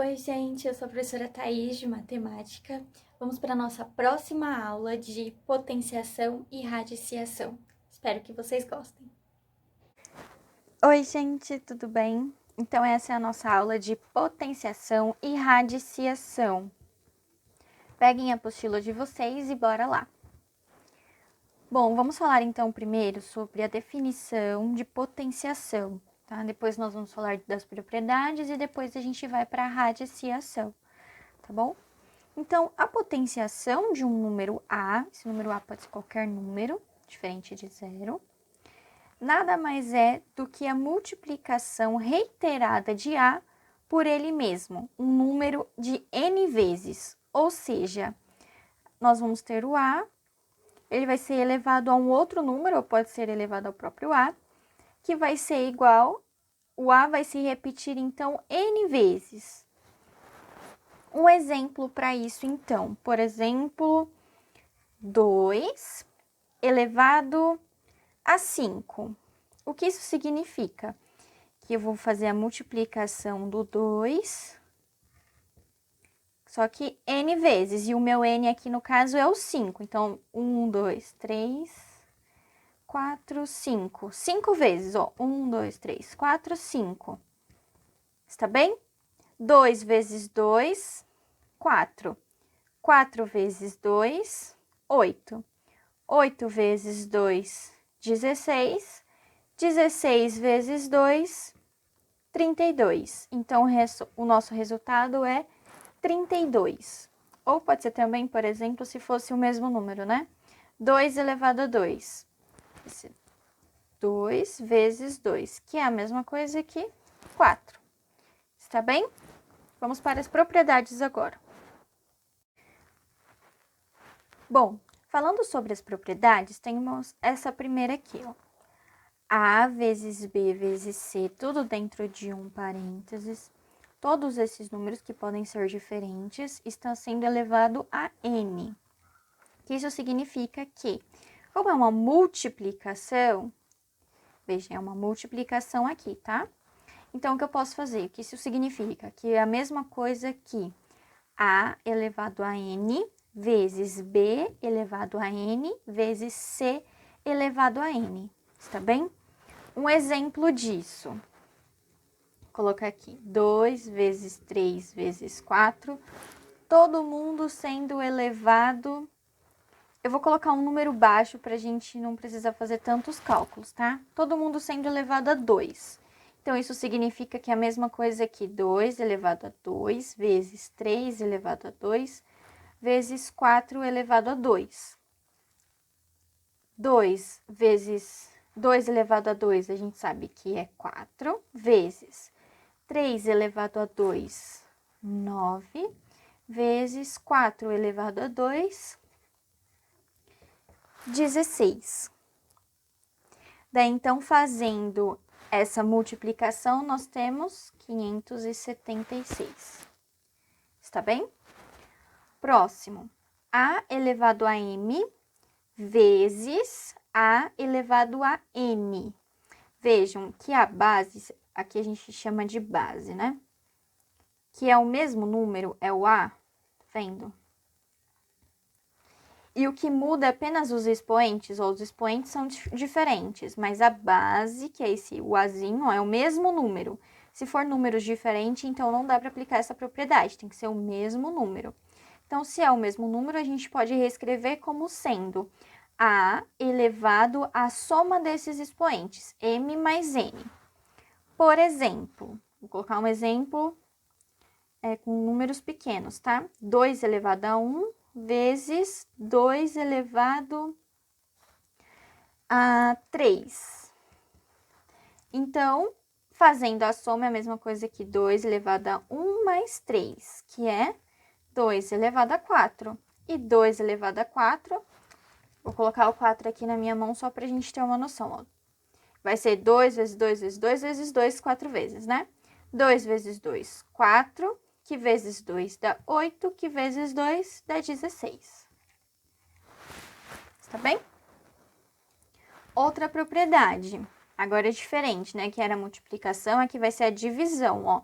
Oi, gente, eu sou a professora Thaís, de Matemática. Vamos para a nossa próxima aula de potenciação e radiciação. Espero que vocês gostem. Oi, gente, tudo bem? Então, essa é a nossa aula de potenciação e radiciação. Peguem a apostila de vocês e bora lá. Bom, vamos falar então primeiro sobre a definição de potenciação, tá? Depois nós vamos falar das propriedades e depois a gente vai para a radiciação, tá bom? Então, a potenciação de um número A, esse número A pode ser qualquer número, diferente de zero, nada mais é do que a multiplicação reiterada de A por ele mesmo, um número de n vezes. Ou seja, nós vamos ter o A, ele vai ser elevado a um outro número, ou pode ser elevado ao próprio A, que vai ser igual, o A vai se repetir, então, n vezes. Um exemplo para isso, então, por exemplo, 2 elevado a 5. O que isso significa? Que eu vou fazer a multiplicação do 2, só que n vezes, e o meu n aqui no caso é o 5. Então, 1, 2, 3, 4, 5. 5 vezes, ó. 1, 2, 3, 4, 5. Está bem? 2 vezes 2, 4. 4 vezes 2, 8. 8 vezes 2, 16. 16 vezes 2, 32. Então, o nosso resultado é 32. Ou pode ser também, por exemplo, se fosse o mesmo número, né? 2 elevado a 2. 2 vezes 2, que é a mesma coisa que 4. Está bem? Vamos para as propriedades agora. Bom, falando sobre as propriedades, temos essa primeira aqui, ó. A vezes B vezes C, tudo dentro de um parênteses. Todos esses números que podem ser diferentes estão sendo elevado a n. Isso significa que, como é uma multiplicação, veja, é uma multiplicação aqui, tá? Então, o que eu posso fazer? O que isso significa? Que é a mesma coisa que A elevado a n vezes B elevado a n vezes C elevado a n. Está bem? Um exemplo disso. Vou colocar aqui, 2 vezes 3 vezes 4, todo mundo sendo elevado. Eu vou colocar um número baixo para a gente não precisar fazer tantos cálculos, tá? Todo mundo sendo elevado a 2. Então, isso significa que é a mesma coisa que 2 elevado a 2 vezes 3 elevado a 2 vezes 4 elevado a 2. 2 vezes 2 elevado a 2, a gente sabe que é 4, vezes 3 elevado a 2, 9, vezes 4 elevado a 2, 16. Daí, então, fazendo essa multiplicação, nós temos 576. Está bem? Próximo, A elevado a m vezes A elevado a n. Vejam que a base, aqui a gente chama de base, né? Que é o mesmo número, é o A, tá vendo? E o que muda é apenas os expoentes, ou os expoentes são diferentes, mas a base, que é o Azinho, é o mesmo número. Se for números diferentes, então não dá para aplicar essa propriedade, tem que ser o mesmo número. Então, se é o mesmo número, a gente pode reescrever como sendo A elevado à soma desses expoentes, m mais n. Por exemplo, vou colocar um exemplo com números pequenos, tá? 2 elevado a 1 vezes 2 elevado a 3. Então, fazendo a soma é a mesma coisa que 2 elevado a 1 mais 3, que é 2 elevado a 4. E 2 elevado a 4, vou colocar o 4 aqui na minha mão só para a gente ter uma noção, ó. Vai ser 2 vezes 2 vezes 2 vezes 2, 4 vezes, né? 2 vezes 2, 4, que vezes 2 dá 8, que vezes 2 dá 16. Está bem? Outra propriedade, agora é diferente, né? Que era a multiplicação, aqui vai ser a divisão, ó.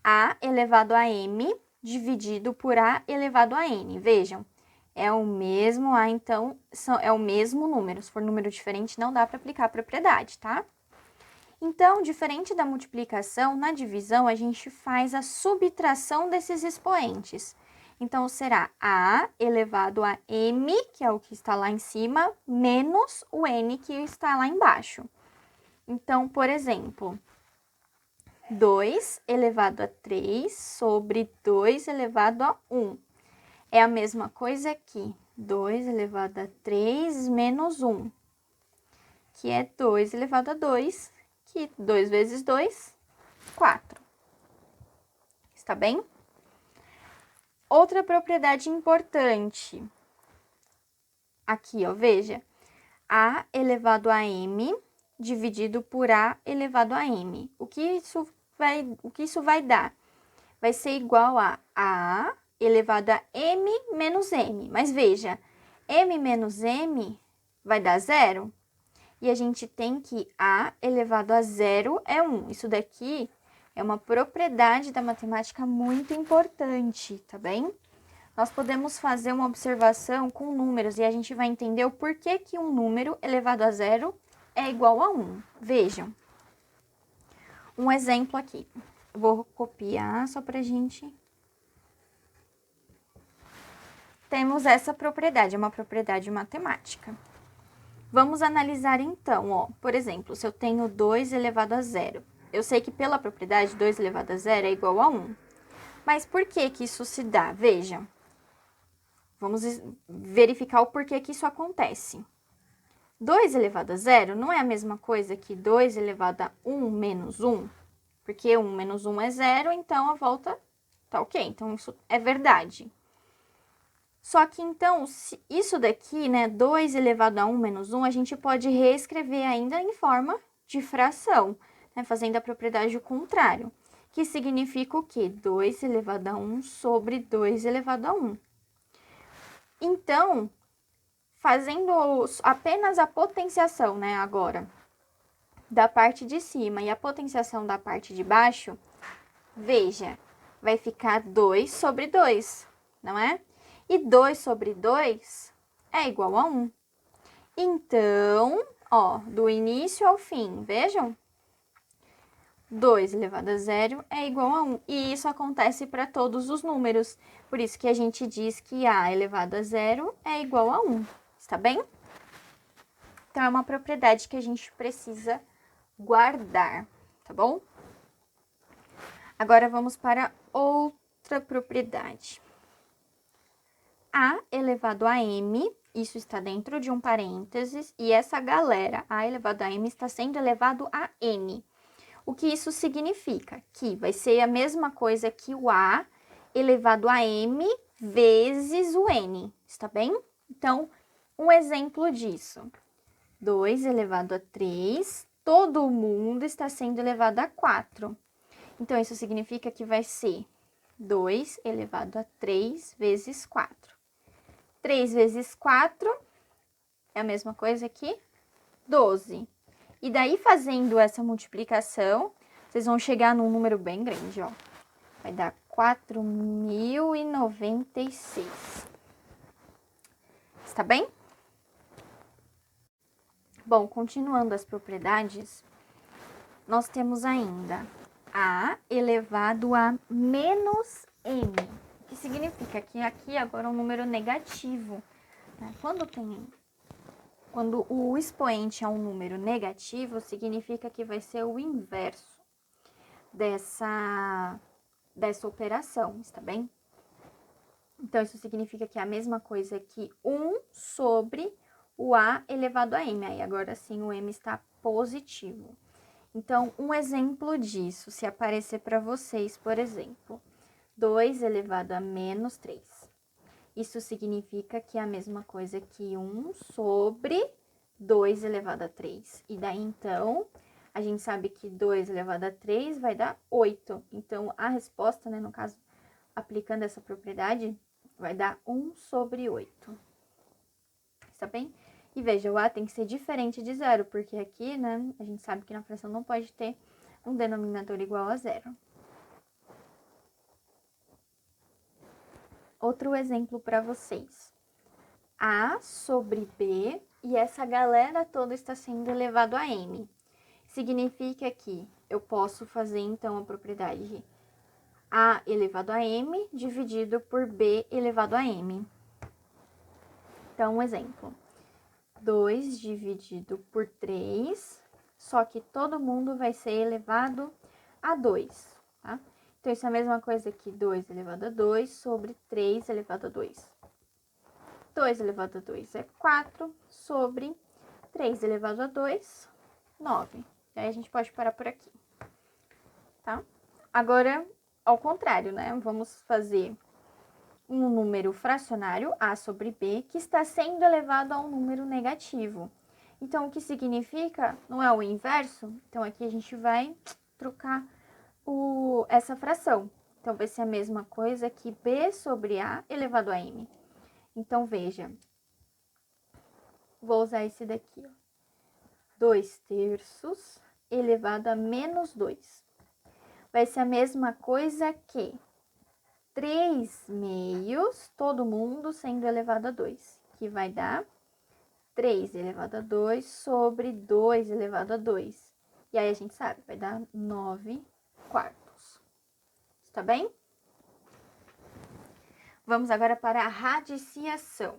A elevado a m dividido por A elevado a n. Vejam, é o mesmo A, então, é o mesmo número. Se for número diferente, não dá para aplicar a propriedade, tá? Então, diferente da multiplicação, na divisão, a gente faz a subtração desses expoentes. Então, será A elevado a m, que é o que está lá em cima, menos o n, que está lá embaixo. Então, por exemplo, 2 elevado a 3 sobre 2 elevado a 1. É a mesma coisa aqui, 2 elevado a 3 menos 1, que é 2 elevado a 2, que 2 vezes 2, 4. Está bem? Outra propriedade importante. Aqui, ó, veja. A elevado a m dividido por A elevado a m. O que isso vai dar? Vai ser igual a A elevado a m menos m. Mas veja, m menos m vai dar zero. E a gente tem que A elevado a zero é 1. Isso daqui é uma propriedade da matemática muito importante, tá bem? Nós podemos fazer uma observação com números e a gente vai entender o porquê que um número elevado a zero é igual a 1. Vejam. Um exemplo aqui. Eu vou copiar só pra gente. Temos essa propriedade, é uma propriedade matemática. Vamos analisar então, ó. Por exemplo, se eu tenho 2 elevado a zero. Eu sei que pela propriedade 2 elevado a zero é igual a 1. Mas por que que isso se dá? Veja. Vamos verificar o porquê que isso acontece. 2 elevado a zero não é a mesma coisa que 2 elevado a 1 menos 1. Porque 1 menos 1 é zero, então a volta tá ok. Então, isso é verdade. Só que, então, isso daqui, né, 2 elevado a 1 menos 1, a gente pode reescrever ainda em forma de fração, né, fazendo a propriedade ao contrário, que significa o quê? 2 elevado a 1 sobre 2 elevado a 1. Então, fazendo apenas a potenciação, né, agora, da parte de cima e a potenciação da parte de baixo, veja, vai ficar 2 sobre 2, não é? E 2 sobre 2 é igual a 1. Então, ó, do início ao fim, vejam? 2 elevado a zero é igual a 1. E isso acontece para todos os números. Por isso que a gente diz que A elevado a zero é igual a 1. Está bem? Então, é uma propriedade que a gente precisa guardar, tá bom? Agora, vamos para outra propriedade. A elevado a m, isso está dentro de um parênteses, e essa galera, A elevado a m, está sendo elevado a n. O que isso significa? Que vai ser a mesma coisa que o A elevado a m vezes o n, está bem? Então, um exemplo disso. 2 elevado a 3, todo mundo está sendo elevado a 4. Então, isso significa que vai ser 2 elevado a 3 vezes 4. 3 vezes 4 é a mesma coisa que 12. E daí, fazendo essa multiplicação, vocês vão chegar num número bem grande, ó. Vai dar 4.096. Está bem? Bom, continuando as propriedades, nós temos ainda A elevado a menos m, que significa que aqui agora é um número negativo, né? Quando o expoente é um número negativo, significa que vai ser o inverso dessa operação, está bem? Então, isso significa que é a mesma coisa que 1 sobre o A elevado a m. Aí, agora sim, o m está positivo. Então, um exemplo disso, se aparecer para vocês, por exemplo, 2 elevado a menos 3. Isso significa que é a mesma coisa que 1 sobre 2 elevado a 3. E daí, então, a gente sabe que 2 elevado a 3 vai dar 8. Então, a resposta, né, no caso, aplicando essa propriedade, vai dar 1 sobre 8. Está bem? E veja, o A tem que ser diferente de zero, porque aqui, né, a gente sabe que na fração não pode ter um denominador igual a zero. outro exemplo para vocês. A sobre B e essa galera toda está sendo elevado a M. Significa que eu posso fazer, então, a propriedade A elevado a M dividido por B elevado a M. Então, um exemplo. 2 dividido por 3, só que todo mundo vai ser elevado a 2, tá? Então, isso é a mesma coisa que 2 elevado a 2 sobre 3 elevado a 2. 2 elevado a 2 é 4 sobre 3 elevado a 2, 9. E aí, a gente pode parar por aqui, tá? Agora, ao contrário, né? Vamos fazer um número fracionário, A sobre B, que está sendo elevado a um número negativo. Então, o que significa? Não é o inverso? Então, aqui a gente vai trocar essa fração. Então, vai ser a mesma coisa que B sobre A elevado a M. Então, veja. Vou usar esse daqui, ó. 2 terços elevado a menos 2. Vai ser a mesma coisa que 3 meios, todo mundo sendo elevado a 2, que vai dar 3 elevado a 2 sobre 2 elevado a 2. E aí, a gente sabe, vai dar 9 quartos. Está bem? Vamos agora para a radiciação.